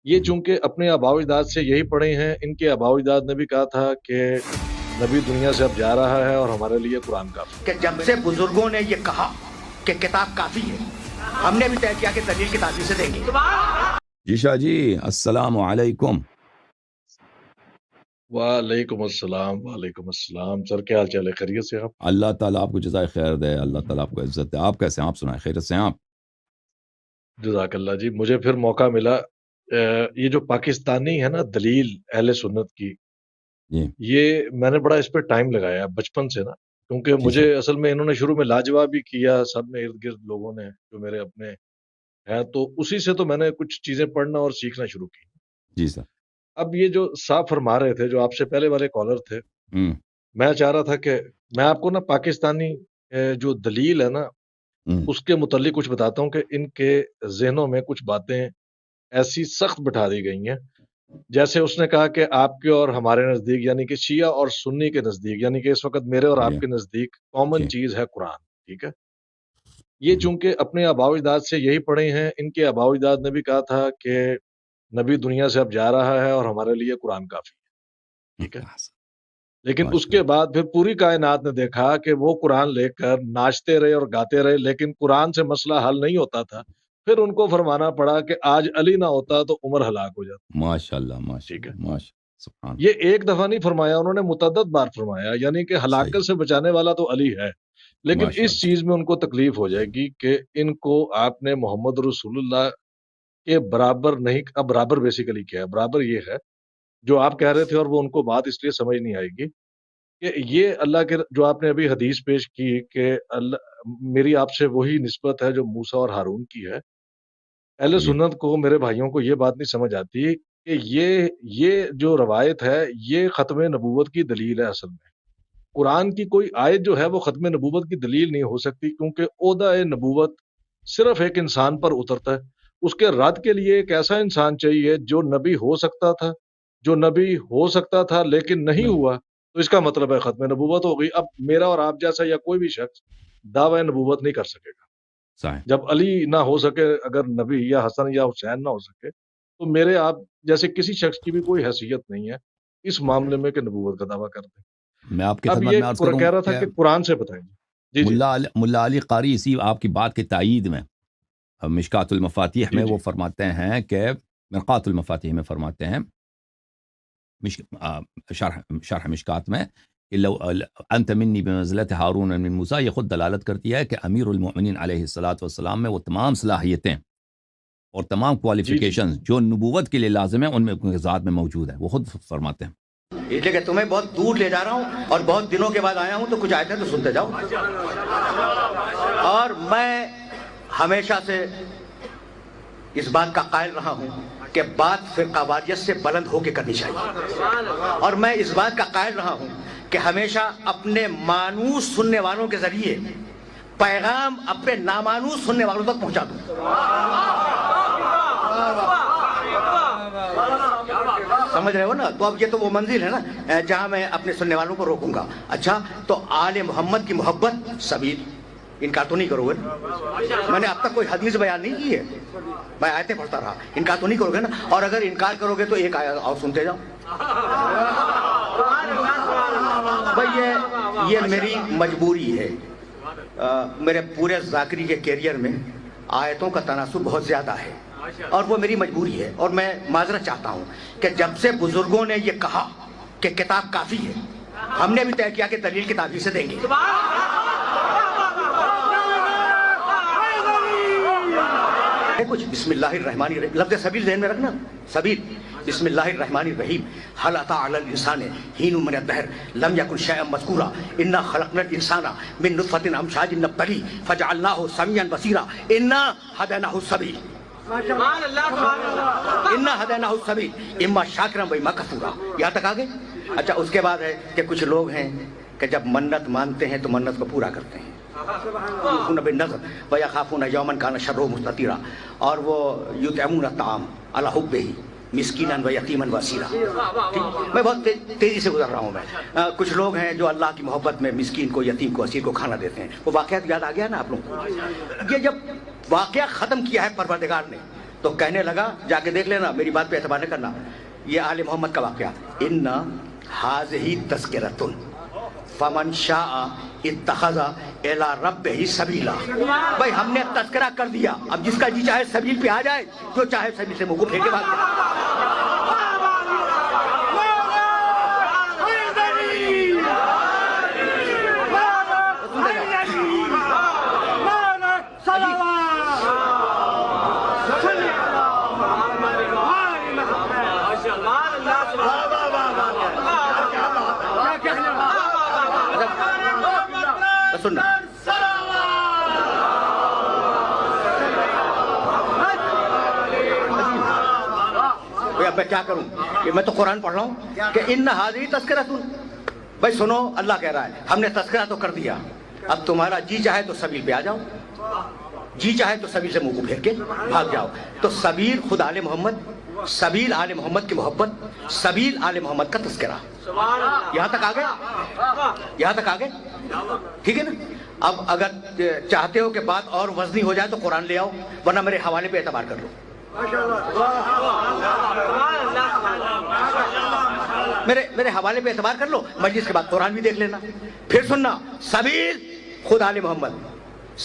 یہ چونکہ اپنے آباء و اجداد سے یہی پڑھے ہیں، ان کے آباء و اجداد نے بھی کہا تھا کہ نبی دنیا سے اب جا رہا ہے اور ہمارے لیے قرآن کافی کہ جب سے بزرگوں نے یہ کہا کہ کتاب کافی ہے، ہم نے بھی طے کیا کہ دلیل کتابی سے دیں گے۔ جی شاہ جی السلام علیکم۔ وعلیکم السلام۔ وعلیکم السلام سر، کیا حال چال ہے؟ خیریت سے آپ؟ اللہ تعالیٰ آپ کو جزائے خیر دے، اللہ تعالیٰ آپ کو عزت دے۔ آپ کیسے ہیں؟ آپ سنائیں، خیریت سے ہیں آپ؟ جزاک اللہ جی، مجھے پھر موقع ملا۔ یہ جو پاکستانی ہے نا دلیل اہل سنت کی، جی یہ میں نے بڑا اس پہ ٹائم لگایا بچپن سے نا، کیونکہ جی مجھے سر، اصل میں انہوں نے شروع میں لاجواب بھی کیا، سب نے ارد گرد لوگوں نے جو میرے اپنے ہیں، تو اسی سے تو میں نے کچھ چیزیں پڑھنا اور سیکھنا شروع کی۔ جی سر۔ اب یہ جو صاحب فرما رہے تھے، جو آپ سے پہلے والے کالر تھے، ہوں میں چاہ رہا تھا کہ میں آپ کو نا پاکستانی جو دلیل ہے نا ہوں اس کے متعلق کچھ بتاتا ہوں کہ ان کے ذہنوں میں کچھ باتیں ایسی سخت بٹھا دی گئی ہیں، جیسے اس نے کہا کہ آپ کے اور ہمارے نزدیک، یعنی کہ شیعہ اور سنی کے نزدیک، یعنی کہ اس وقت میرے اور جی آپ کے نزدیک جی کامن چیز ہے قرآن، ٹھیک ہے؟ یہ چونکہ اپنے آباء و اجداد سے یہی پڑھے ہیں، ان کے آباء و اجداد نے بھی کہا تھا کہ نبی دنیا سے اب جا رہا ہے اور ہمارے لیے قرآن کافی ہے، ٹھیک ہے؟ لیکن اس ماشاء کے بعد پھر پوری کائنات نے دیکھا کہ وہ قرآن لے کر ناچتے رہے اور گاتے رہے، لیکن قرآن سے مسئلہ حل نہیں ہوتا تھا۔ پھر ان کو فرمانا پڑا کہ آج علی نہ ہوتا تو عمر ہلاک ہو جاتا، اللہ ماشاء ٹھیک ہے؟ اللہ ماشاء سبحان یہ ایک دفعہ نہیں فرمایا، انہوں نے متعدد بار فرمایا، یعنی کہ صحیح ہلاکت سے بچانے والا تو علی ہے، لیکن ماشاء اس اللہ چیز میں ان کو تکلیف ہو جائے گی کہ ان کو آپ نے محمد رسول اللہ کے برابر نہیں، اب برابر بیسیکلی کیا ہے؟ برابر یہ ہے جو آپ کہہ رہے تھے، اور وہ ان کو بات اس لیے سمجھ نہیں آئے گی کہ یہ اللہ کے، جو آپ نے ابھی حدیث پیش کی کہ اللہ میری آپ سے وہی نسبت ہے جو موسیٰ اور ہارون کی ہے، اہل جی سنت کو، میرے بھائیوں کو یہ بات نہیں سمجھ آتی کہ یہ جو روایت ہے یہ ختم نبوت کی دلیل ہے۔ اصل میں قرآن کی کوئی آیت جو ہے وہ ختم نبوت کی دلیل نہیں ہو سکتی، کیونکہ عہدہ نبوت صرف ایک انسان پر اترتا ہے، اس کے رد کے لیے ایک ایسا انسان چاہیے جو نبی ہو سکتا تھا، جو نبی ہو سکتا تھا لیکن نہیں بالکل ہوا، تو اس کا مطلب ہے ختم نبوت ہو گئی۔ اب میرا اور آپ جیسا یا کوئی بھی شخص دعوی نبوت نہیں کر سکے گا صحیح جب علی نہ ہو سکے، اگر نبی یا حسن یا حسین نہ ہو سکے، تو میرے آپ جیسے کسی شخص کی بھی کوئی حیثیت نہیں ہے اس معاملے میں کہ نبوت کا دعویٰ کر دیں۔ میں آپ کی اب خدمت یہ میں عرض کروں کہہ رہا تھا کہ کہ قرآن سے بتائیں جی جی ملا علی قاری اسی آپ کی بات کے تائید میں مشکات المفاتیح جی میں جی وہ فرماتے ہیں کہ مرقات المفاتیح میں فرماتے ہیں شرح مشکات میں کہ لو انت منی بمنزلت ہارون من موسیٰ، یہ خود دلالت کرتی ہے کہ امیر المؤمنین علیہ الصلاۃ والسلام میں وہ تمام صلاحیتیں اور تمام جی جی کوالیفیکیشنز جو نبوت کے لیے لازم ہیں ان میں ان کے ذات میں موجود ہے، وہ خود فرماتے ہیں۔ اس لیے کہ تمہیں بہت دور لے جا رہا ہوں اور بہت دنوں کے بعد آیا ہوں، تو کچھ آیتیں تو سنتے جاؤ۔ اور میں ہمیشہ سے اس بات کا قائل رہا ہوں کہ بات فرقہ واریت سے بلند ہو کے کرنی چاہیے، اور میں اس بات کا قائل رہا ہوں کہ ہمیشہ اپنے مانوس سننے والوں کے ذریعے پیغام اپنے نامانوس سننے والوں تک پہنچا دوں۔ سمجھ رہے ہو نا؟ تو اب یہ تو وہ منزل ہے نا جہاں میں اپنے سننے والوں کو روکوں گا۔ اچھا، تو آل محمد کی محبت سبیل، انکار تو نہیں کرو گے نا؟ میں نے اب تک کوئی حدیث بیان نہیں کی ہے، میں آیتیں پڑھتا رہا، انکار تو نہیں کرو گے نا؟ اور اگر انکار کرو گے تو ایک آیت اور سنتے جاؤ۔ بھئی یہ میری مجبوری ہے، میرے پورے ذاکری کے کیریئر میں آیتوں کا تناسب بہت زیادہ ہے، اور وہ میری مجبوری ہے، اور میں معذرت چاہتا ہوں کہ جب سے بزرگوں نے یہ کہا کہ کتاب کافی ہے، ہم نے بھی طے کیا کہ دلیل کتابی سے دیں گے۔ کچھ بسم اللہ الرحمن الرحیم، لفظ سبیل ذہن میں رکھنا، سبیل، بسم اللہ الرحمن الرحیم، هل اتى على الانسان حين من الدهر لم يكن شيئا مذكورا انا خلقنا الانسان من نطفة امشاج نبتليه فجعلناه سميعا بصيرا انا هديناه السبيل، انا هديناه السبيل اما شاکرا و اما کفورا۔ یہاں تک آگے؟ اچھا، اس کے بعد ہے کہ کچھ لوگ ہیں کہ جب منت مانتے ہیں تو منت کو پورا کرتے ہیں، یوفون بالنذر ویخافون یوما کان شرہ مستطیرا، اور وہ یطعمون الطعام علی حبہ مسکینا و یتیما و اسیرا۔ میں بہت تیزی سے گزر رہا ہوں۔ میں کچھ لوگ ہیں جو اللہ کی محبت میں مسکین کو، یتیم کو، اسیر کو کھانا دیتے ہیں۔ وہ واقعات یاد آ گیا نا آپ لوگوں کو؟ یہ جب واقعہ ختم کیا ہے پروردگار نے تو کہنے لگا جا کے دیکھ لینا, میری بات پہ اعتبار نہیں کرنا, یہ آل محمد کا واقعہ, ان ہاذہ تذکرۃ فمن شاء اتخذ الی ربہ سبیلا. بھائی ہم نے تذکرہ کر دیا, اب جس کا جی چاہے سبیل پہ آ جائے, جو چاہے سبیل سے منہ کو پھینکے بھاگ جائے. سننا اب میں کیا کروں, کہ میں تو قرآن پڑھ رہا ہوں کہ ان ہاذہ تذکرۃ. بھائی سنو, اللہ کہہ رہا ہے ہم نے تذکرہ تو کر دیا, اب تمہارا جی چاہے تو سبیل پہ آ جاؤ, جی چاہے تو سبیل سے منہ کو پھیر کے بھاگ جاؤ. تو سبیل خود آل محمد, سبیل آل محمد کی محبت, سبیل آل محمد کا تذکرہ. یہاں تک آگے, یہاں تک آگے, ٹھیک ہے نا. اب اگر چاہتے ہو کہ بات اور وزنی ہو جائے تو قرآن لے آؤ, ورنہ میرے حوالے پہ اعتبار کر لو. میرے حوالے پہ اعتبار کر لو, مجلس کے بعد قرآن بھی دیکھ لینا. پھر سننا, سبیل خود آل محمد,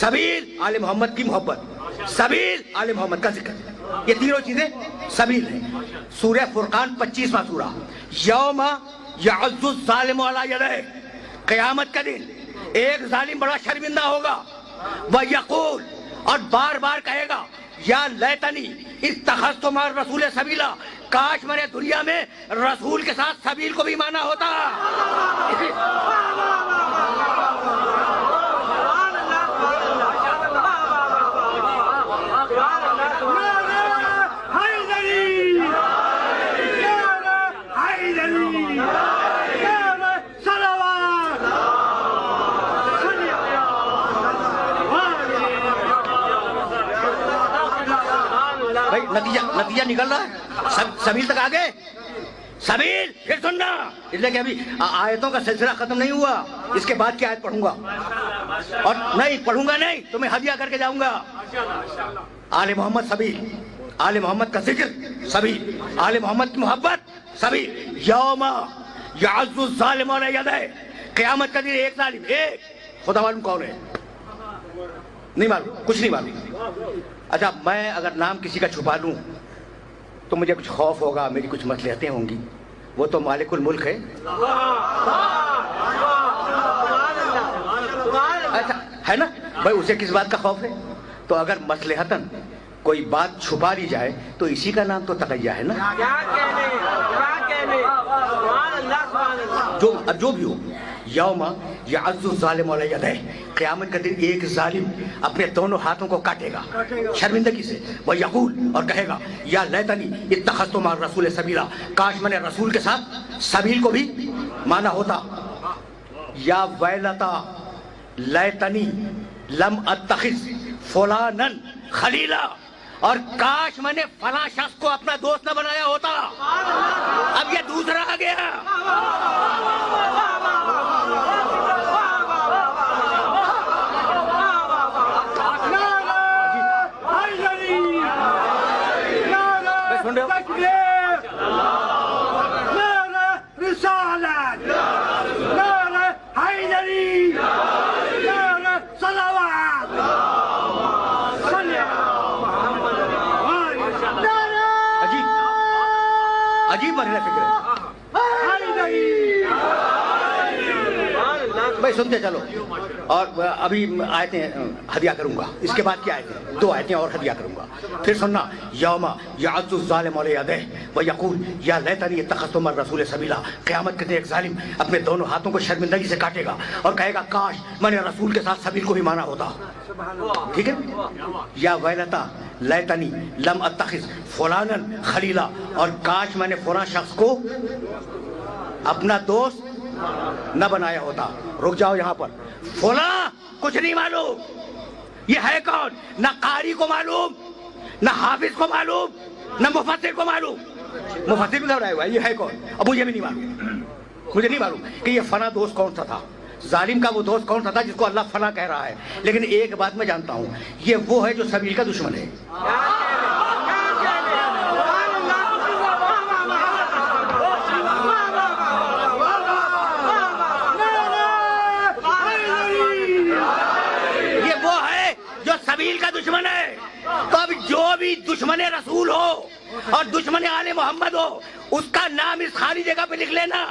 سبیل آل محمد کی محبت, سبیل آل محمد کا ذکر, یہ تینوں چیزیں سبیل ہیں. سورہ فرقان 25واں سورہ, یوم یعض الظالم علی یدیہ, قیامت کا دن ایک ظالم بڑا شرمندہ ہوگا, وَيَقُولُ, اور بار بار کہے گا, یا لیتنی اتخذت مع الرسول سبیلا, کاش میں نے دنیا میں رسول کے ساتھ سبیل کو بھی مانا ہوتا. نتیجہ نکل رہا ہے, سبیل تک آگے, سبیل. پھر سننا, اس لیے کہ ابھی آیتوں کا سلسلہ ختم نہیں ہوا, اس کے بعد کی آیت پڑھوں گا, اور نہیں پڑھوں گا نہیں تو میں ہدیہ کر کے جاؤں گا. آل محمد سبیل, آل محمد کا ذکر سبیل, آل محمد کی محبت سبیل. یوم یعض الظالم علی یدیہ, قیامت کا دن ایک ظالم, ایک, خدا معلوم کون ہے, نہیں معلوم, کچھ نہیں معلوم. اچھا, میں اگر نام کسی کا چھپا لوں تو مجھے کچھ خوف ہوگا, میری کچھ مصلحتیں ہوں گی, وہ تو مالک الملک ہے. ایسا ہے نا بھائی, اسے کس بات کا خوف ہے؟ تو اگر مصلحتاً کوئی بات چھپا لی جائے تو اسی کا نام تو تقیہ ہے نا. جو بھی ہو, یوم یعض الظالم علی یدیہ, قیامت کا دن ایک ظالم اپنے دونوں ہاتھوں کو کاٹے گا شرمندگی سے, وہ یقول, اور کہے گا, یا لیتنی اتخذت مع الرسول سبیلا, کاش میں نے رسول کے ساتھ سبیل کو بھی مانا ہوتا. یا ویلتا لیتنی لم اتخذ فلانا خلیلا, اور کاش میں نے فلاں شخص کو اپنا دوست نہ بنایا ہوتا. اب یہ دوسرا آ گیا. عجیب مرحلہ فکر ہے بھائی, سنتے چلو. اور ابھی آیتیں ہدیہ کروں گا, اس کے بعد کیا آیتیں, 2 آیتیں اور ہدیہ کروں گا. پھر سننا, یوم یعض الظالم علی یدیہ ویقول یا لیتنی اتخذت مع الرسول سبیلا, قیامت کے دن ایک ظالم اپنے دونوں ہاتھوں کو شرمندگی سے کاٹے گا اور کہے گا, کاش میں نے رسول کے ساتھ سبیل کو بھی مانا ہوتا. ٹھیک ہے. یا ویلتا لیتنی لم اتخذ فلانا خلیلا, اور کاش میں نے فلاں شخص کو اپنا دوست نہ بنایا ہوتا. رک جاؤ یہاں پر, فلاں کچھ نہیں معلوم, یہ ہے کون؟ نہ قاری کو معلوم, نہ حافظ کو معلوم, نہ مفسر کو معلوم. مفسر بھی گھبرایا ہوا ہے, یہ ہے کون؟ اب مجھے بھی نہیں معلوم, مجھے نہیں معلوم کہ یہ فلاں دوست کون سا تھا, ظالم کا وہ دوست کون سا تھا جس کو اللہ فلاں کہہ رہا ہے. لیکن ایک بات میں جانتا ہوں, یہ وہ ہے جو سبیل کا دشمن ہے. نبیل کا دشمن ہے، تو اب جو بھی دشمن رسول ہو اور دشمن آل محمد ہو، اس کا نام اس خالی جگہ پہ لکھ لینا۔